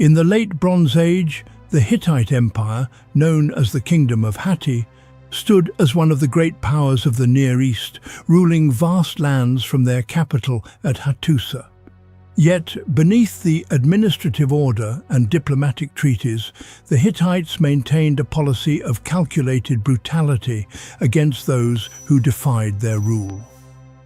In the late Bronze Age, the Hittite Empire, known as the Kingdom of Hatti, stood as one of the great powers of the Near East, ruling vast lands from their capital at Hattusa. Yet, beneath the administrative order and diplomatic treaties, the Hittites maintained a policy of calculated brutality against those who defied their rule.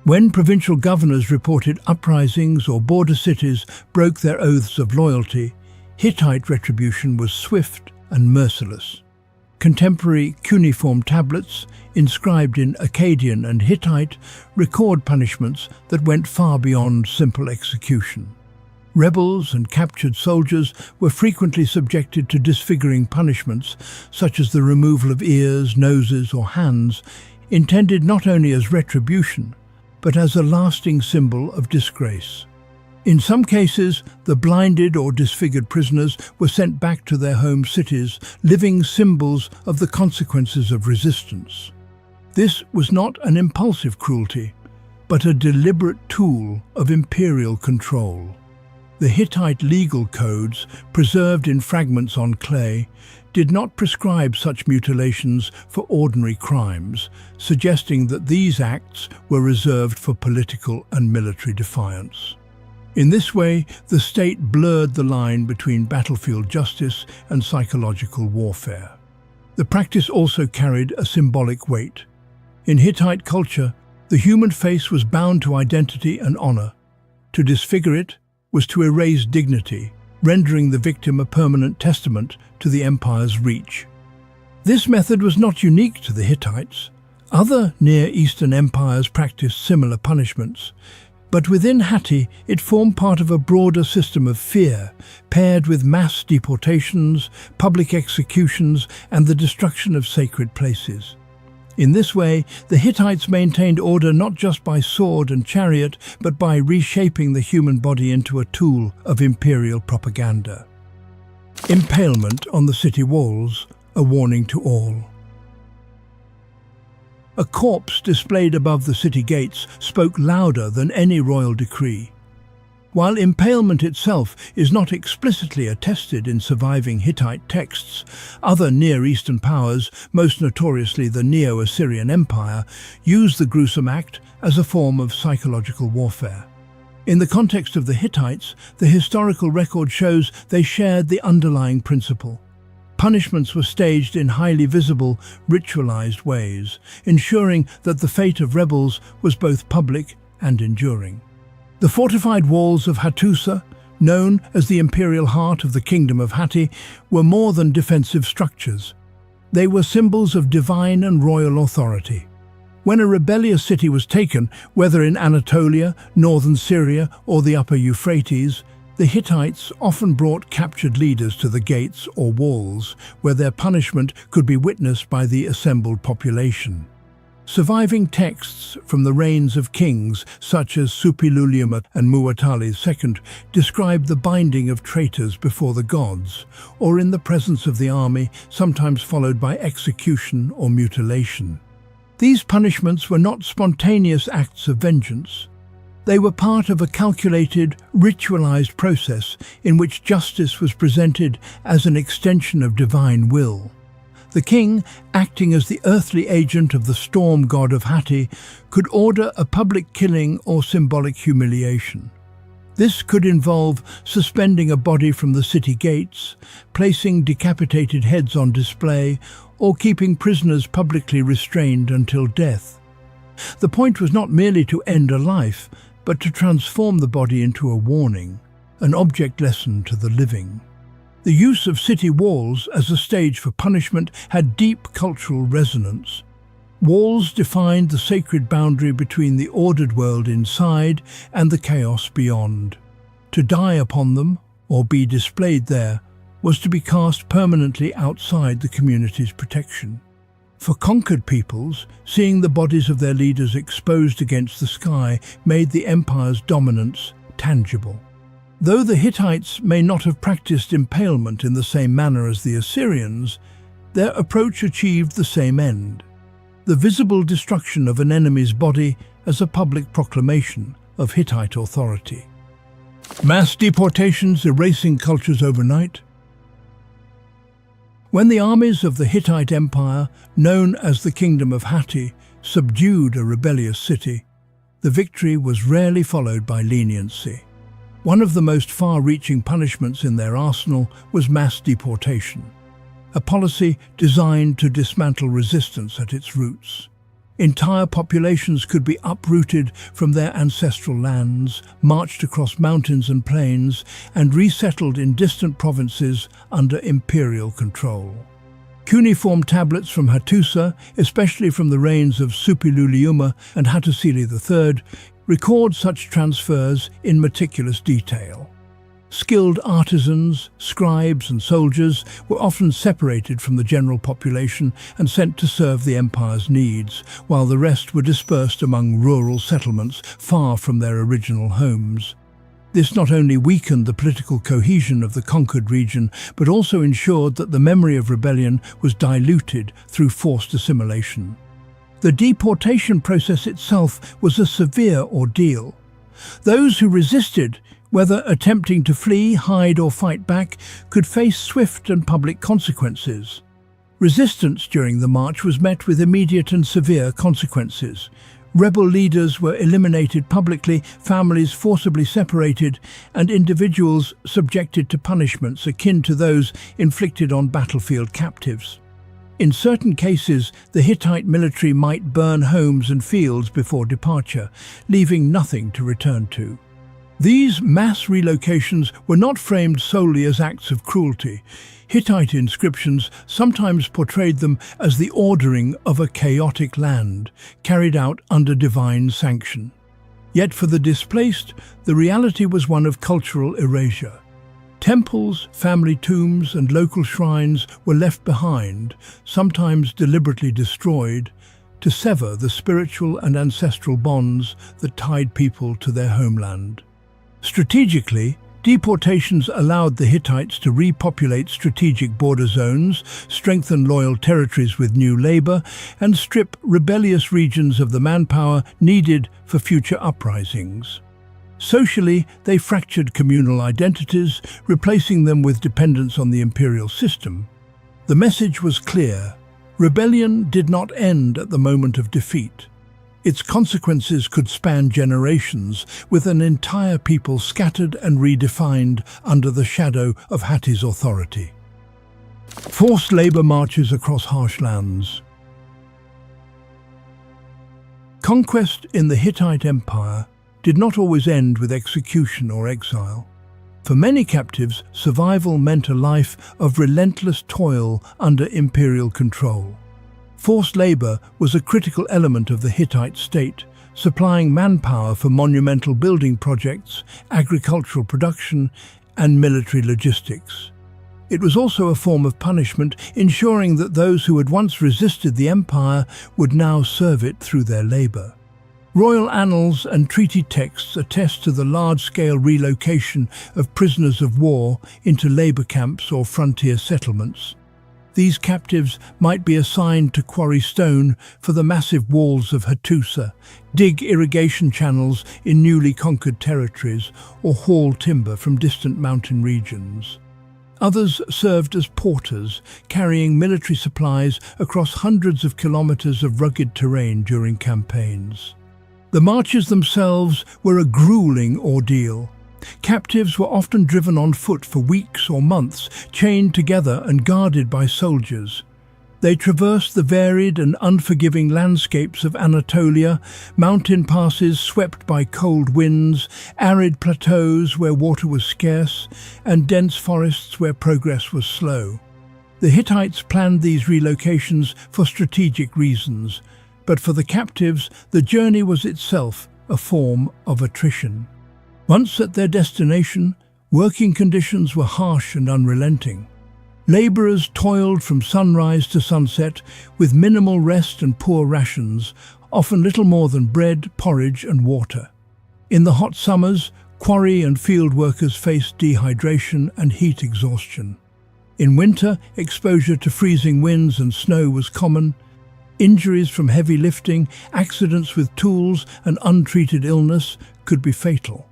When provincial governors reported uprisings or border cities broke their oaths of loyalty, Hittite retribution was swift and merciless. Contemporary cuneiform tablets, inscribed in Akkadian and Hittite, record punishments that went far beyond simple execution. Rebels and captured soldiers were frequently subjected to disfiguring punishments, such as the removal of ears, noses, or hands, intended not only as retribution, but as a lasting symbol of disgrace. In some cases, the blinded or disfigured prisoners were sent back to their home cities, living symbols of the consequences of resistance. This was not an impulsive cruelty, but a deliberate tool of imperial control. The Hittite legal codes, preserved in fragments on clay, did not prescribe such mutilations for ordinary crimes, suggesting that these acts were reserved for political and military defiance. In this way, the state blurred the line between battlefield justice and psychological warfare. The practice also carried a symbolic weight. In Hittite culture, the human face was bound to identity and honor. To disfigure it was to erase dignity, rendering the victim a permanent testament to the empire's reach. This method was not unique to the Hittites. Other Near Eastern empires practiced similar punishments, but within Hatti it formed part of a broader system of fear, paired with mass deportations, public executions, and the destruction of sacred places. In this way, the Hittites maintained order not just by sword and chariot, but by reshaping the human body into a tool of imperial propaganda. Impalement on the city walls, a warning to all. A corpse displayed above the city gates spoke louder than any royal decree. While impalement itself is not explicitly attested in surviving Hittite texts, other Near Eastern powers, most notoriously the Neo-Assyrian Empire, used the gruesome act as a form of psychological warfare. In the context of the Hittites, the historical record shows they shared the underlying principle. Punishments were staged in highly visible, ritualized ways, ensuring that the fate of rebels was both public and enduring. The fortified walls of Hattusa, known as the imperial heart of the Kingdom of Hatti, were more than defensive structures. They were symbols of divine and royal authority. When a rebellious city was taken, whether in Anatolia, northern Syria, or the upper Euphrates, the Hittites often brought captured leaders to the gates or walls, where their punishment could be witnessed by the assembled population. Surviving texts from the reigns of kings such as Suppiluliuma and Muwatalli II describe the binding of traitors before the gods, or in the presence of the army, sometimes followed by execution or mutilation. These punishments were not spontaneous acts of vengeance. They were part of a calculated, ritualized process in which justice was presented as an extension of divine will. The king, acting as the earthly agent of the storm god of Hatti, could order a public killing or symbolic humiliation. This could involve suspending a body from the city gates, placing decapitated heads on display, or keeping prisoners publicly restrained until death. The point was not merely to end a life, but to transform the body into a warning, an object lesson to the living. The use of city walls as a stage for punishment had deep cultural resonance. Walls defined the sacred boundary between the ordered world inside and the chaos beyond. To die upon them, or be displayed there, was to be cast permanently outside the community's protection. For conquered peoples, seeing the bodies of their leaders exposed against the sky made the empire's dominance tangible. Though the Hittites may not have practiced impalement in the same manner as the Assyrians, their approach achieved the same end: the visible destruction of an enemy's body as a public proclamation of Hittite authority. Mass deportations erasing cultures overnight. When the armies of the Hittite Empire, known as the Kingdom of Hatti, subdued a rebellious city, the victory was rarely followed by leniency. One of the most far-reaching punishments in their arsenal was mass deportation, a policy designed to dismantle resistance at its roots. Entire populations could be uprooted from their ancestral lands, marched across mountains and plains, and resettled in distant provinces under imperial control. Cuneiform tablets from Hattusa, especially from the reigns of Suppiluliuma and Hattusili III, record such transfers in meticulous detail. Skilled artisans, scribes and soldiers were often separated from the general population and sent to serve the empire's needs, while the rest were dispersed among rural settlements far from their original homes. This not only weakened the political cohesion of the conquered region, but also ensured that the memory of rebellion was diluted through forced assimilation. The deportation process itself was a severe ordeal. Those who resisted, whether attempting to flee, hide or fight back, could face swift and public consequences. Resistance during the march was met with immediate and severe consequences. Rebel leaders were eliminated publicly, families forcibly separated, and individuals subjected to punishments akin to those inflicted on battlefield captives. In certain cases, the Hittite military might burn homes and fields before departure, leaving nothing to return to. These mass relocations were not framed solely as acts of cruelty. Hittite inscriptions sometimes portrayed them as the ordering of a chaotic land, carried out under divine sanction. Yet for the displaced, the reality was one of cultural erasure. Temples, family tombs, and local shrines were left behind, sometimes deliberately destroyed, to sever the spiritual and ancestral bonds that tied people to their homeland. Strategically, deportations allowed the Hittites to repopulate strategic border zones, strengthen loyal territories with new labor, and strip rebellious regions of the manpower needed for future uprisings. Socially, they fractured communal identities, replacing them with dependence on the imperial system. The message was clear: rebellion did not end at the moment of defeat. Its consequences could span generations, with an entire people scattered and redefined under the shadow of Hatti's authority. Forced labor marches across harsh lands. Conquest in the Hittite Empire did not always end with execution or exile. For many captives, survival meant a life of relentless toil under imperial control. Forced labor was a critical element of the Hittite state, supplying manpower for monumental building projects, agricultural production, and military logistics. It was also a form of punishment, ensuring that those who had once resisted the empire would now serve it through their labor. Royal annals and treaty texts attest to the large-scale relocation of prisoners of war into labor camps or frontier settlements. These captives might be assigned to quarry stone for the massive walls of Hattusa, dig irrigation channels in newly conquered territories, or haul timber from distant mountain regions. Others served as porters, carrying military supplies across hundreds of kilometers of rugged terrain during campaigns. The marches themselves were a grueling ordeal. Captives were often driven on foot for weeks or months, chained together and guarded by soldiers. They traversed the varied and unforgiving landscapes of Anatolia, mountain passes swept by cold winds, arid plateaus where water was scarce, and dense forests where progress was slow. The Hittites planned these relocations for strategic reasons, but for the captives, the journey was itself a form of attrition. Once at their destination, working conditions were harsh and unrelenting. Laborers toiled from sunrise to sunset with minimal rest and poor rations, often little more than bread, porridge and water. In the hot summers, quarry and field workers faced dehydration and heat exhaustion. In winter, exposure to freezing winds and snow was common. Injuries from heavy lifting, accidents with tools and untreated illness could be fatal.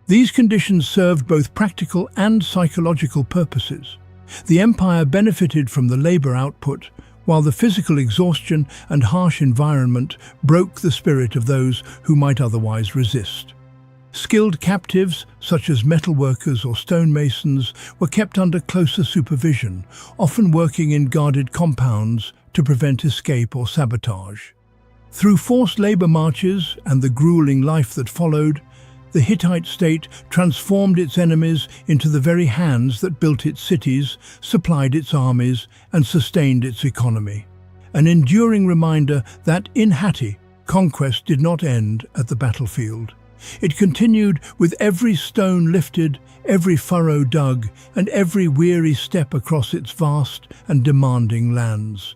These conditions served both practical and psychological purposes. The empire benefited from the labor output, while the physical exhaustion and harsh environment broke the spirit of those who might otherwise resist. Skilled captives, such as metalworkers or stonemasons, were kept under closer supervision, often working in guarded compounds to prevent escape or sabotage. Through forced labor marches and the grueling life that followed, the Hittite state transformed its enemies into the very hands that built its cities, supplied its armies, and sustained its economy. An enduring reminder that in Hatti, conquest did not end at the battlefield. It continued with every stone lifted, every furrow dug, and every weary step across its vast and demanding lands.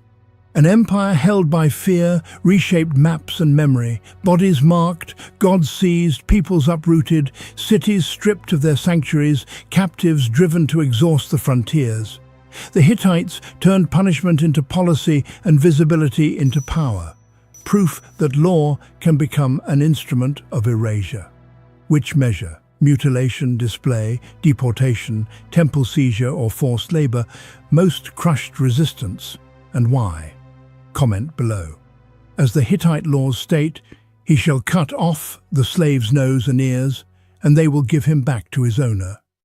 An empire held by fear reshaped maps and memory, bodies marked, gods seized, peoples uprooted, cities stripped of their sanctuaries, captives driven to exhaust the frontiers. The Hittites turned punishment into policy and visibility into power, proof that law can become an instrument of erasure. Which measure? Mutilation, display, deportation, temple seizure, or forced labor most crushed resistance, and why? Comment below. As the Hittite laws state, he shall cut off the slave's nose and ears, and they will give him back to his owner.